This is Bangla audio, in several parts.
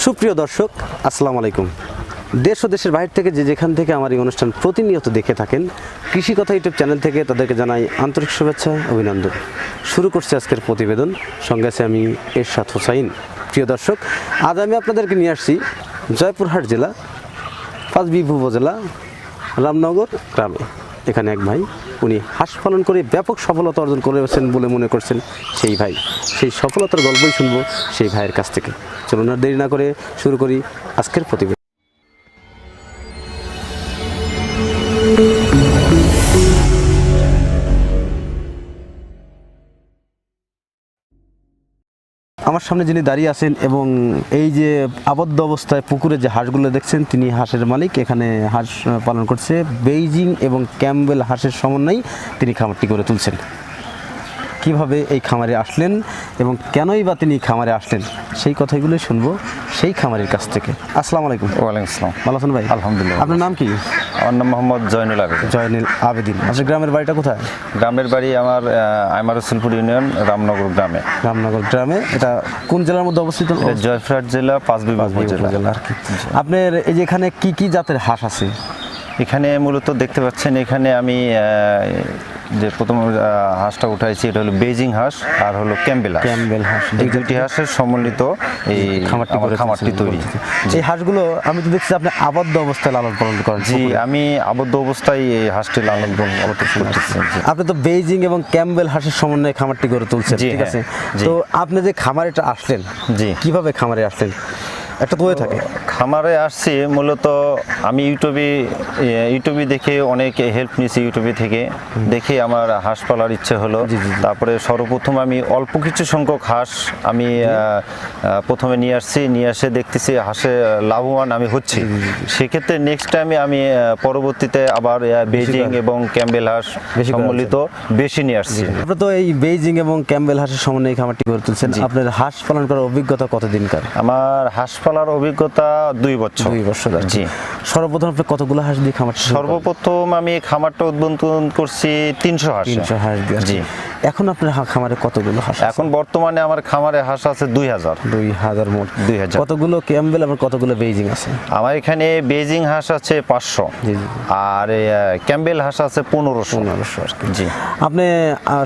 সুপ্রিয় দর্শক, আসসালামু আলাইকুম। দেশ ও দেশের বাইরে থেকে যেখান থেকে আমার এই অনুষ্ঠান প্রতিনিয়ত দেখে থাকেন, কৃষি কথা ইউটিউব চ্যানেল থেকে তাদেরকে জানাই আন্তরিক শুভেচ্ছা, অভিনন্দন। শুরু করছি আজকের প্রতিবেদন, সঙ্গে আছে আমি এরশাদ হোসাইন। প্রিয় দর্শক, আজ আমি আপনাদেরকে নিয়ে আসছি জয়পুরহাট জেলা পাঁচবিবি উপজেলা রামনগর গ্রামে। এখানে এক ভাই, উনি হাঁস পালন করে ব্যাপক সফলতা অর্জন করেছেন বলে মনে করছেন সেই ভাই। সেই সফলতার গল্পই শুনবো সেই ভাইয়ের কাছ থেকে। চলুন আর দেরি না করে শুরু করি আজকের প্রতিবেদন। আমার সামনে যিনি দাঁড়িয়ে আছেন এবং এই যে আবদ্ধ অবস্থায় পুকুরে যে হাঁসগুলো দেখছেন, তিনি হাঁসের মালিক। এখানে হাঁস পালন করছে বেইজিং এবং ক্যাম্বেল হাঁসের সমন্বয়ে তিনি খামারটি করে তুলছেন। কিভাবে এই খামারে আসলেন এবং কেনই বা তিনি খামারে আসলেন, সেই কথাগুলোই শুনবো সেই খামারের কাছ থেকে। আসসালামু আলাইকুম। ওয়ালাইকুম আসসালাম। ভালো আছেন ভাই? আলহামদুলিল্লাহ। আপনার নাম কি? আমার নাম মোহাম্মদ জয়নুল আবেদিন। জয়নুল আবেদিন। আপনার গ্রামের বাড়িটা কোথায়? গ্রামের বাড়ি আমার আইমার রসুলপুর ইউনিয়ন রামনগর গ্রামে। রামনগর গ্রামে। এটা কোন জেলার মধ্যে অবস্থিত? এটা জয়পুরহাট জেলা পাঁচবিবি উপজেলা আর কি। আপনার এই যে এখানে কি কি জাতের হাঁস আছে? এখানে মূলত দেখতে পাচ্ছেন, এখানে আমি যে প্রথম হাঁসটা উঠাইছি, এটা হলো বেইজিং হাঁস আর হলো ক্যাম্বেল হাঁস। ক্যাম্বেল হাঁস, এই দুটি হাঁসের সম্মিলিত এই খামারটি তৈরি। এই হাঁসগুলো আমি তো দেখছি আপনি আবদ্ধ অবস্থায় লালন পালন করেন। জি, আমি আবদ্ধ অবস্থায় এই হাঁসটি লালন পালন করতেছি। আপনি তো বেইজিং এবং ক্যাম্বেল হাঁসের সমন্বয়ে খামারটি গড়ে তুলছেন, ঠিক আছে? তো আপনি যে খামারেটা আসলেন, জি, কিভাবে খামারে আসলেন? একটা তো হয়ে থাকে। খামারে আসছি মূলত আমি ইউটিউবে দেখে অনেক হেল্প নিয়েছি, ইউটিউবে থেকে দেখে আমার হাঁস পালার ইচ্ছে হলো। তারপরে সর্বপ্রথম আমি অল্প কিছু সংখ্যক হাঁস আমি প্রথমে নিয়ে আসছি, নিয়ে এসে দেখতেছি হাঁসে লাভবান আমি হচ্ছি। সেক্ষেত্রে নেক্সট টাইমে আমি পরবর্তীতে আবার বেইজিং এবং ক্যাম্বেল হাঁস সম্মিলিত বেশি নিয়ে আসছি। আপনি তো এই বেইজিং এবং ক্যাম্বেল হাঁসের সমন্বয়ে খামারটি গড়ে তুলছেন। আপনার হাঁস পালন করার অভিজ্ঞতা কতদিনকার? আমার হাঁস পালার অভিজ্ঞতা 2 বছর। 2 বছর। জি। সর্বপ্রথম আপনি কতগুলো হাঁস দিয়ে খামারটা? সর্বপ্রথম আমি খামারটা উদ্বোধন করছি 300 হাঁস। 300 হাঁস দিয়ে। জি। এখন আপনার খামারে কতগুলো হাঁস? এখন বর্তমানে আমার খামারে হাঁস আছে 2000। 2000 মোট। 2000। কতগুলো ক্যাম্বেল আর কতগুলো বেইজিং আছে? আমার এখানে বেইজিং হাঁস আছে 500। জি। আর ক্যাম্বেল হাঁস আছে 1500। আর কি। জি। আপনি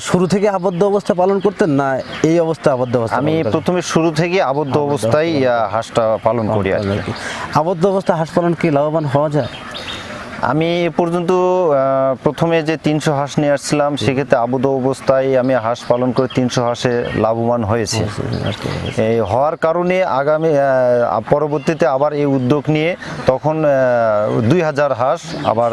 শুরু থেকে আবদ্ধ অবস্থা পালন করতেন না এই অবস্থা আবদ্ধ অবস্থা? আমি প্রথমে শুরু থেকে আবদ্ধ অবস্থায় হাঁসটা পালন করি আর কি। আবদ্ধ অবস্থা হাঁস পালন কি লাভবান হওয়া যায়? আমি এ পর্যন্ত প্রথমে যে 300 হাঁস নিয়ে আসছিলাম, সেক্ষেত্রে আবদ্ধ অবস্থায় আমি হাঁস পালন করে 300 হাঁসে লাভবান হয়েছে। এই হওয়ার কারণে আগামী পরবর্তীতে আবার এই উদ্যোগ নিয়ে তখন 2000 হাঁস আবার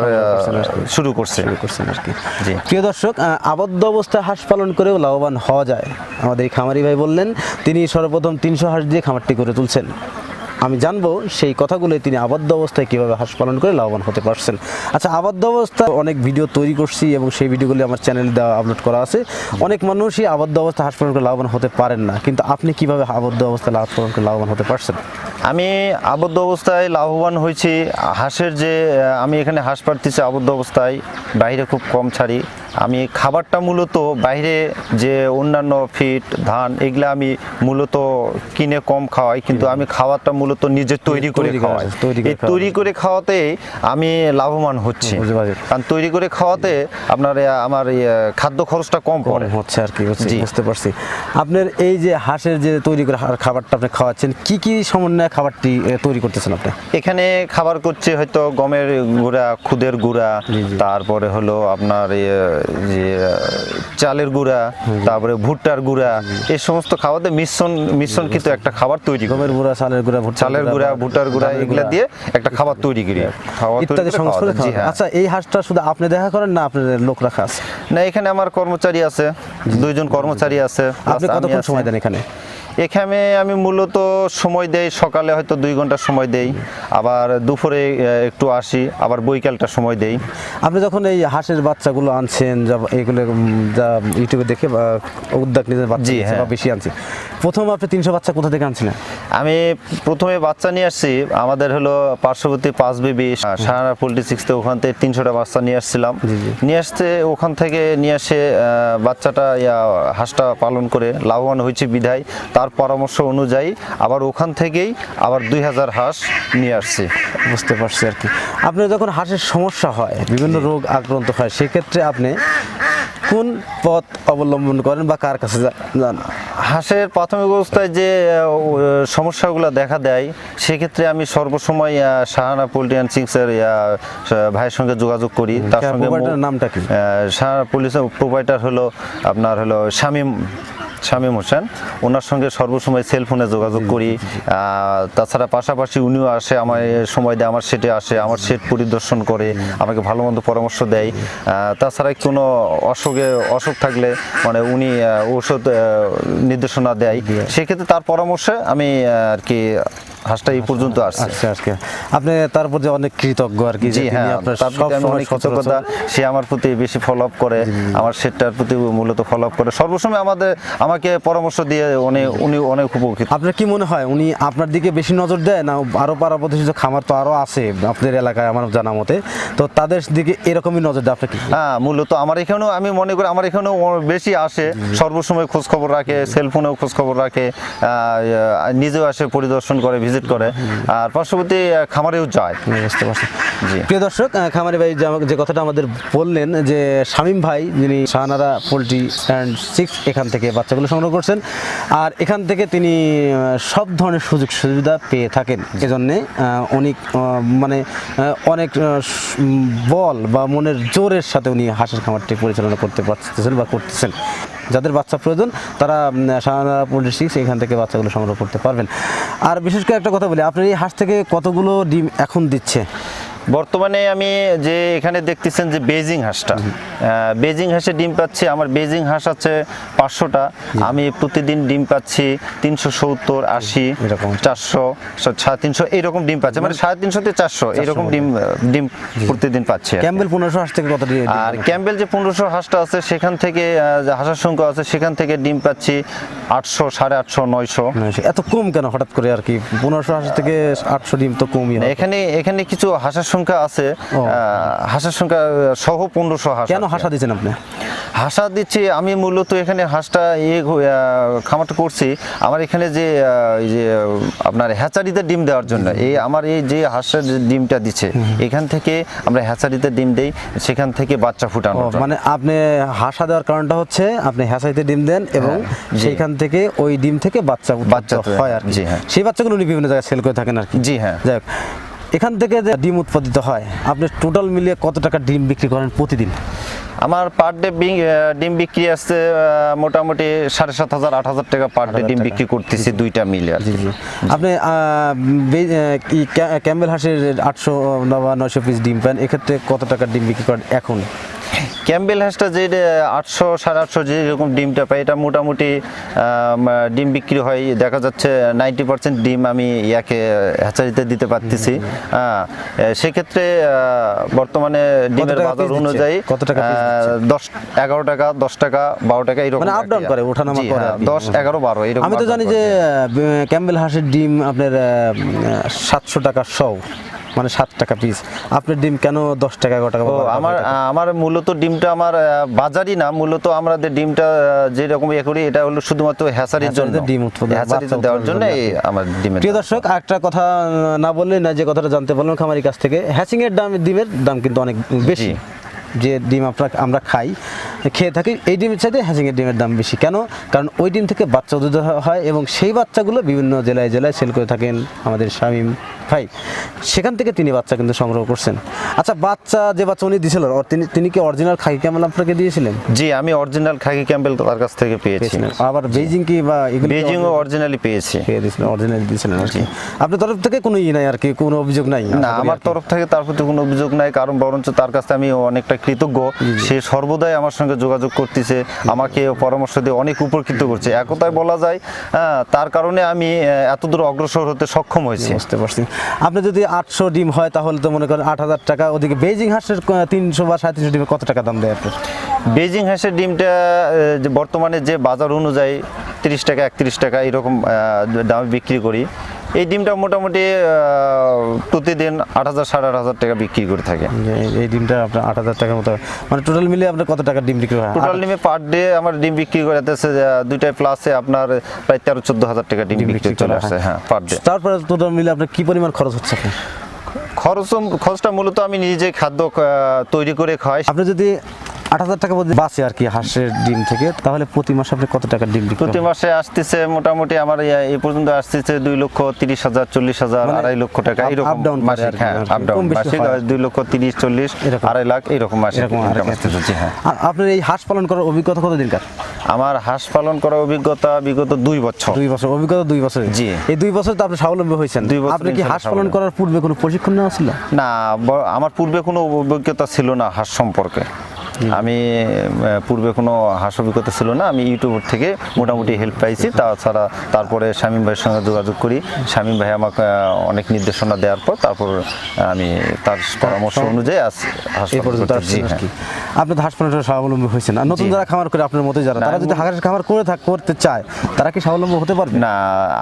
শুরু করছেন আর কি। জি। প্রিয় দর্শক, আবদ্ধ অবস্থায় হাঁস পালন করেও লাভবান হওয়া যায়। আমাদের এই খামারি ভাই বললেন তিনি সর্বপ্রথম 300 হাঁস দিয়ে খামারটি করে তুলছেন। আমি জানবো সেই কথাগুলো তিনি আবদ্ধ অবস্থায় কীভাবে হাঁস পালন করে লাভবান হতে পারছেন। আচ্ছা, আবদ্ধ অবস্থায় অনেক ভিডিও তৈরি করছি এবং সেই ভিডিওগুলি আমার চ্যানেলে দেওয়া আপলোড করা আছে। অনেক মানুষই আবদ্ধ অবস্থায় হাঁস পালন করে লাভবান হতে পারেন না, কিন্তু আপনি কিভাবে আবদ্ধ অবস্থায় হাঁস পালন করে লাভবান হতে পারছেন? আমি আবদ্ধ অবস্থায় লাভবান হয়েছি। হাঁসের যে আমি এখানে হাঁস পাড়তেছি আবদ্ধ অবস্থায়, বাইরে খুব কম ছাড়ি। আমি খাবারটা মূলত বাইরে যে অন্যান্য ফিড ধান এগুলা আমি মূলত কিনে কম খাওয়াই, কিন্তু আমি খাবারটা মূলত নিজে তৈরি করে খাওয়াই। এই তৈরি করে খাওয়াতে আমি লাভবান হচ্ছি, কারণ তৈরি করে খাওয়াতে আপনার আমার খাদ্য খরচটা কম পড়ে হচ্ছে আর কি। বুঝতে পারছি। আপনার এই যে হাঁসের যে তৈরি করে খাবারটা আপনি খাওয়াচ্ছেন, কি কি সমন্বয়ে খাবারটি তৈরি করতেছেন আপনি? এখানে খাবার করছে হয়তো গমের গুঁড়া, খুদের গুঁড়া, তারপরে হলো আপনার যে চালের গুঁড়া, তারপরে ভুট্টার গুঁড়া, এই সমস্ত খাবারে মিশ্রণ কিন্তু একটা খাবার তৈরি। গমের গুঁড়া, চালের গুঁড়া, ভুট্টার গুঁড়া এগুলা দিয়ে একটা খাবার তৈরি করি, ইত্যাদি সংস্করণে। আচ্ছা, এই হাঁসটা শুধু আপনি দেখা করেন না আপনার লোক রাখা আছে? না, এখানে আমার কর্মচারী আছে, 2 জন কর্মচারী আছে। আপনি কতক্ষণ সময় দেন এখানে? এখানে আমি মূলত সময় দেই, সকালে হয়তো 2 ঘন্টা সময় দেই, আবার দুপুরে একটু আসি, আবার বৈকালটা সময় দেই। আপনি যখন এই হাঁসের বাচ্চাগুলো আনছেন, যা এগুলো যা ইউটিউবে দেখে বা উদ্যোগ নিজের বাচ্চা বেশি আনছি, প্রথম আপনি 300 বাচ্চা কোথা থেকে আনছিলেন? আমি প্রথমে বাচ্চা নিয়ে আসছি, আমাদের হলো পার্শ্ববর্তী পাঁচবিবি সাহারা পোল্ট্রি 6 ওখান থেকে 300টা বাচ্চা নিয়ে আসছিলাম। নিয়ে আসতে ওখান থেকে নিয়ে এসে বাচ্চাটা হাঁসটা পালন করে লাভবান হয়েছে বিধায়। তার পরামর্শ অনুযায়ী আবার ওখান থেকেই আবার 2000 হাঁস নিয়ে আসছি। বুঝতে পারছি আর কি। আপনার যখন হাঁসের সমস্যা হয়, বিভিন্ন রোগ আক্রান্ত হয়, সেক্ষেত্রে আপনি কোন পথ অবলম্বন করেন বা কার কাছে যান? হাঁসের প্রাথমিক অবস্থায় যে সমস্যাগুলো দেখা দেয়, সেক্ষেত্রে আমি সর্বসময় শাহানা পোল্ট্রি অ্যান্ড চিংসের ভাইয়ের সঙ্গে যোগাযোগ করি। তার সঙ্গে প্রোভাইডারের নামটা কি? শাহানা পুলিশের প্রোভাইডার হলো আপনার শামীম হোসেন। ওনার সঙ্গে সর্বসময় সেলফোনে যোগাযোগ করি। তাছাড়া পাশাপাশি উনিও আসে, আমার সময় দেয়, আমার সেটে আসে, আমার সেট পরিদর্শন করে আমাকে ভালো মন্দ পরামর্শ দেয়। তাছাড়া কোনো অসুখ থাকলে মানে উনি ঔষধ নির্দেশনা দেয়, সেক্ষেত্রে তার পরামর্শে আমি আর কি হাঁসটা এই পর্যন্ত আসছে। আচ্ছা আজকে আপনি তার প্রতি অনেক কৃতজ্ঞ আর কি, যে জি তিনি হ্যাঁ, আপনার তার প্রতি আমি অনেক কৃতজ্ঞতা। সে আমার প্রতি বেশি ফলো আপ করে, আমার সেটটার প্রতি মূলত ফলো আপ করে, সর্বসময় আমাকে পরামর্শ দিয়ে উনি অনেক উপকৃত। আপনার কি মনে হয় উনি আপনার দিকে বেশি নজর দেয়, না আরো পাড়া প্রতিষ্ঠিত খামার তো আরো আছে আপনাদের এলাকায় আমার জানা মতে, তো তাদের দিকে এরকমই নজর দেয় আপনার কি? হ্যাঁ, মূলত আমার এখানেও আমি মনে করি আমার এখানেও বেশি আসে, সর্বসময় খোঁজ খবর রাখে, সেলফোনেও খোঁজ খবর রাখে, নিজেও আসে, পরিদর্শন করে, ভিজিট করে, আর পার্শ্ববর্তী খামারেও যায়। বুঝতে পারছি। জি। প্রিয় দর্শক, খামারি ভাই যে কথাটা আমাদের বললেন, যে শামীম ভাই যিনি শাহানারা পোল্ট্রি অ্যান্ড চিক্স এখান থেকে বাচ্চাগুলো সংগ্রহ করছেন, আর এখান থেকে তিনি সব ধরনের সুযোগ সুবিধা পেয়ে থাকেন। এজন্যে উনি মানে অনেক বল বা মনের জোরের সাথে উনি হাঁসের খামারটি পরিচালনা করতে পারতেছেন বা করতেছেন। যাদের বাচ্চা প্রয়োজন তারা শাহানারা পোল্ট্রি চিক্স এখান থেকে বাচ্চাগুলো সংগ্রহ করতে পারবেন। আর বিশেষ করে একটা কথা বলি, আপনার এই হাঁস থেকে কতগুলো ডিম এখন দিচ্ছে? বর্তমানে আমি যে এখানে দেখতেছেন যে বেজিং হাঁসটা, বেজিং হাঁসে ডিম পাচ্ছি। আমার বেজিং হাঁস আছে 500টা, আমি প্রতিদিন ডিম পাচ্ছি 370, 80, এরকম 400, 350 এইরকম ডিম পাচ্ছি, মানে 350 থেকে 400 এইরকম ডিম প্রতিদিন পাচ্ছি। ক্যাম্বেল 1500 হাঁস থেকে কত ডিম? আর ক্যাম্বেল যে 1500 হাঁসটা আছে সেখান থেকে যে হাঁসের সংখ্যা আছে সেখান থেকে ডিম পাচ্ছি 800, 850, 900। এত কম কেন হঠাৎ করে আর কি? 1500 হাঁস থেকে 800 ডিম তো কমই হয়। এখানে কিছু হাঁসের সংখ্যা আছে, হাঁসের সংখ্যা সহ 1500 হাঁস। কেন হাঁসা দিচ্ছেন আপনি? হাঁসা দিচ্ছি আমি মূলত এখানে হাঁসটা খামারটা করছি আমার এখানে যে আপনার হ্যাচারিতে ডিম দেওয়ার জন্য। আমার এই যে হাঁসের যে ডিমটা দিচ্ছে এখান থেকে আমরা হ্যাচারিতে ডিম দেই, সেখান থেকে বাচ্চা ফুটানো। মানে আপনি হাঁসা দেওয়ার কারণটা হচ্ছে আপনি হ্যাচারিতে ডিম দেন এবং সেইখান থেকে ওই ডিম থেকে বাচ্চা হয় আর কি। জি হ্যাঁ, সেই বাচ্চাগুলো উনি বিভিন্ন জায়গায় সেল করে থাকেন আর কি। জি হ্যাঁ। যাই হোক, এখান থেকে যে ডিম উৎপাদিত হয় আপনি টোটাল মিলিয়ে কত টাকা ডিম বিক্রি করেন প্রতিদিন? আমার পার ডে ডিম বিক্রি আসছে মোটামুটি 7,500, 8,000 টাকা পার ডে ডিম বিক্রি করতেছি, দুইটা মিলে। আপনি ক্যাম্বেল হাঁসের 800 বা 900 পিস ডিম পান, এক্ষেত্রে কত টাকার ডিম বিক্রি করেন এখন? ক্যাম্বেল হাঁসটা যে 800, 850 যেরকম ডিমটা পাই, এটা মোটামুটি ডিম বিক্রি হয় দেখা যাচ্ছে 90% ডিম আমি হ্যাচারিতে দিতে পারতেছি। হ্যাঁ, সেক্ষেত্রে বর্তমানে ডিমের বাজার অনুযায়ী কত টাকা? 11 টাকা, 10 টাকা, 12 টাকা এরকম, মানে আপ ডাউন করে, ওঠানামা করে। 10, 11, 12 এরকম। আমি তো জানি যে ক্যাম্বেল হাঁসের ডিম আপনার 700 টাকা শো, মানে 7 টাকা পিস। আপনার ডিম কেন 10 টাকা, 11 টাকা? আমার মূলত ডিমটা আমার বাজারই না, মূলত আমরা ডিমটা যেরকম করি এটা হলো শুধুমাত্র হ্যাচারির জন্য, ডিম উৎপাদন হ্যাচারিতে দেওয়ার জন্য আমার ডিমের। প্রিয় দর্শক, একটা কথা না বললে না, যে কথাটা জানতে পারলাম খামারির কাছ থেকে, হ্যাচিং এর ডিমের দাম কিন্তু অনেক বেশি। যে ডিম আমরা খেয়ে থাকি, এই ডিমের চাইতে হ্যাচিংয়ের ডিমের দাম বেশি। কেন? কারণ ওই ডিম থেকে বাচ্চা উৎপাদিত হয় এবং সেই বাচ্চাগুলো বিভিন্ন জেলায় সেল করে থাকেন আমাদের শামীম ভাই, সেখান থেকে তিনি বাচ্চা কিন্তু সংগ্রহ করছেন। আচ্ছা, যে বাচ্চা উনি দিয়েছিল তিনি কি অরিজিনাল খাকি ক্যাম্বেল আপনাকে দিয়েছিলেন? জি, আমি অরিজিনাল খাকি ক্যাম্বেল তার কাছ থেকে পেয়েছি। আবার বেজিং কি বা বেজিংও অরিজিনালি পেয়েছি, অরিজিনালি দিয়েছিলেন আর কি। আপনার তরফ থেকে কোনো নাই আর কি, কোনো অভিযোগ নাই? না, আমার তরফ থেকে তার প্রতি কোনো অভিযোগ নাই, কারণ বরঞ্চ তার কাছে আমি অনেকটা কৃতজ্ঞ। সে সর্বদাই আমার সঙ্গে যোগাযোগ করতেছে, আমাকে পরামর্শ দিয়ে অনেক উপকৃত করছে। একতায় বলা যায় তার কারণে আমি এতদূর অগ্রসর হতে সক্ষম হয়েছি। বুঝতে পারছি। আপনি যদি 800 ডিম হয় তাহলে তো মনে করেন 8,000 টাকা। ওদিকে বেজিং হাঁসের 300 বা 350 ডিমে কত টাকা দাম দেয় আপনার? বেজিং হাঁসের ডিমটা বর্তমানে যে বাজার অনুযায়ী 30 টাকা, 31 টাকা এরকম দামে বিক্রি করি। এই ডিমটা মোটামুটি প্রতিদিন 8,000 8,500 টাকা বিক্রি করে থাকে। এই ডিমটা আপনার 8,000 টাকার মতো, মানে টোটাল মিলে আপনার কত টাকার ডিম বিক্রি হয়? টোটাল ডিমে পার ডে আমার ডিম বিক্রি করে যাচ্ছে দুইটাই প্লাসে আপনার প্রায় 13-14,000 টাকা ডিম বিক্রি চলে আসছে, হ্যাঁ, পার ডে। তারপরে টোটাল মিলে আপনার কি পরিমাণ খরচ হচ্ছে আপনার? খরচটা মূলত আমি নিজে খাদ্য তৈরি করে খাই। আপনি যদি 8,000 টাকা বাঁচে আর কি হাঁসের ডিম থেকে, তাহলে প্রতি মাসে আপনি কত টাকার ডিম বিক্রি প্রতি মাসে আসতেছে মোটামুটি আমার এই পর্যন্ত আসতেছে 2,30,000 40,000 2.5 লক্ষ টাকা এরকম মাসিক, হ্যাঁ, আপ ডাউন মাসিক 2,30,40 2.5 লাখ এরকম মাসিক ইনকাম আসতেছে। জি হ্যাঁ। আপনার এই হাঁস পালন করার অভিজ্ঞতা কতদিনকার? আমার হাঁস পালন করার অভিজ্ঞতা বিগত 2 বছর। 2 বছর অভিজ্ঞতা, 2 বছর। জি। এই 2 বছর তো আপনি স্বাবলম্বী হয়েছেন। 2 বছর আপনি কি হাঁস পালন করার পূর্বে কোনো প্রশিক্ষণ নেওয়া ছিল? না, আমার পূর্বে কোনো অভিজ্ঞতা ছিল না হাঁস সম্পর্কে। আমি পূর্বে কোনো হাঁস অভিজ্ঞতা ছিল না। আমি ইউটিউব থেকে মোটামুটি হেল্প পাইছি। তাছাড়া তারপরে শামীম ভাইয়ের সঙ্গে যোগাযোগ করি। শামীম ভাই আমাকে অনেক নির্দেশনা দেওয়ার পর তারপর আমি তার পরামর্শ অনুযায়ী হাঁস এই পালন পর্যন্ত করতে- আসছেন জি আর হ্যাঁ। কি। আপনি তো হাঁস পালনের স্বাবলম্বী হয়েছেন, আর নতুন যারা খামার করে আপনার মতোই যারা, তারা যদি হাঁসের খামার করতে চায়, তারা কি স্বাবলম্বী হতে পারবে? না,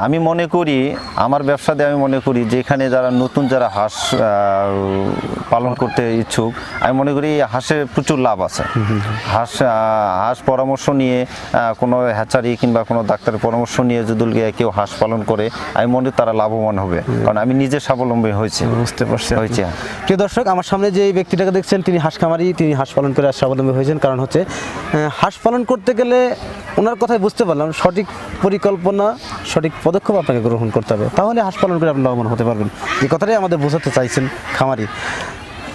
আমি মনে করি আমার ব্যবসাতে আমি মনে করি যেখানে যারা নতুন যারা হাঁস পালন করতে ইচ্ছুক, আমি মনে করি হাঁসে প্রচুর লাভ আছে। হাঁস পরামর্শ নিয়ে কোনো হ্যাচারি কিংবা কোনো ডাক্তারের পরামর্শ নিয়ে যদি কেউ হাঁস পালন করে, আমি মনে করি তারা লাভবান হবে, কারণ আমি নিজে স্বাবলম্বী হয়েছি। বুঝতে পারছি। হয়েছে। প্রিয় দর্শক, আমার সামনে যে এই ব্যক্তিটাকে দেখছেন, তিনি হাঁস খামারি, তিনি হাঁস পালন করে আর স্বাবলম্বী হয়েছেন। কারণ হচ্ছে হাঁস পালন করতে গেলে ওনার কথাই বুঝতে পারলাম, সঠিক পরিকল্পনা, সঠিক পদক্ষেপ আপনাকে গ্রহণ করতে হবে, তাহলে হাঁস পালন করে আপনি লাভবান হতে পারবেন। এই কথাটাই আমাদের বোঝাতে চাইছেন খামারি।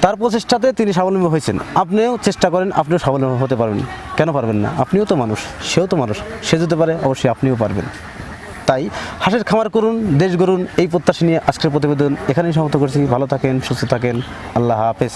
তার প্রচেষ্টাতে তিনি স্বাবলম্বী হয়েছেন। আপনিও চেষ্টা করেন, আপনিও স্বাবলম্বী হতে পারবেন। কেন পারবেন না? আপনিও তো মানুষ, সেও তো মানুষ, সে যেতে পারে, অবশ্যই আপনিও পারবেন। তাই হাঁসের খামার করুন, দেশ গড়ুন, এই প্রত্যাশা নিয়ে আজকের প্রতিবেদন এখানেই সমাপ্ত করছি। ভালো থাকেন, সুস্থ থাকেন, আল্লাহ হাফেজ।